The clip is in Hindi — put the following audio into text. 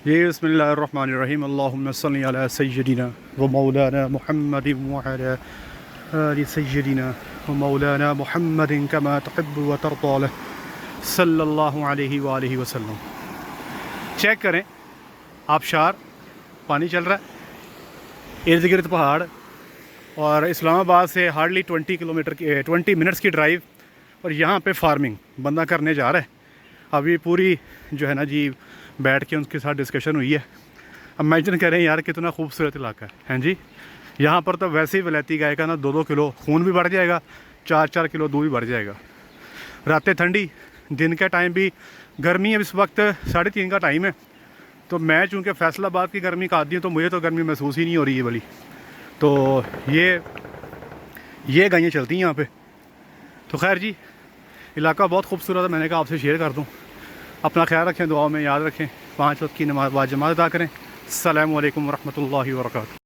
ये बिस्मिल्लाहिर्रहमानिर्रहीम अल्लाहुम्मा सल्लि अला सय्यिदिना व मौलाना मुहम्मदिन व अला आलि सय्यिदिना व मौलाना मुहम्मदिन कमा तुहिब्बु व तर्दा लह सल्लल्लाहु अलैहि व आलिहि वसल्लम। चेक करें, आबशार, पानी चल रहा है, इर्द गिर्द पहाड़, और इस्लामाबाद से हार्डली 20 मिनट्स की ड्राइव, और यहाँ पे फार्मिंग बंदा करने जा रहा है। अभी पूरी जो है ना जी, बैठ के उनके साथ डिस्कशन हुई है। इमेजिन करें यार, कितना खूबसूरत इलाका है। हैं जी, यहाँ पर तो वैसे ही वलैती गाय का ना 2-2 किलो खून भी बढ़ जाएगा, 4-4 किलो दूध भी बढ़ जाएगा। रातें ठंडी, दिन का टाइम भी गर्मी है। इस वक्त 3:30 का टाइम है। तो मैं चूँकि फैसलाबाद की गर्मी का आदी हूँ, तो मुझे तो गर्मी महसूस ही नहीं हो रही है वाली। तो ये गायें चलती हैं यहाँ पे। तो खैर जी, इलाका बहुत खूबसूरत है, मैंने कहा आपसे शेयर कर दूँ। अपना ख्याल रखें, दुआओं में याद रखें, 5 वक्त की नमाज़ बाजमात अदा करें। अस्सलामु अलैकुम वरहमतुल्लाहि वबरकातुहू।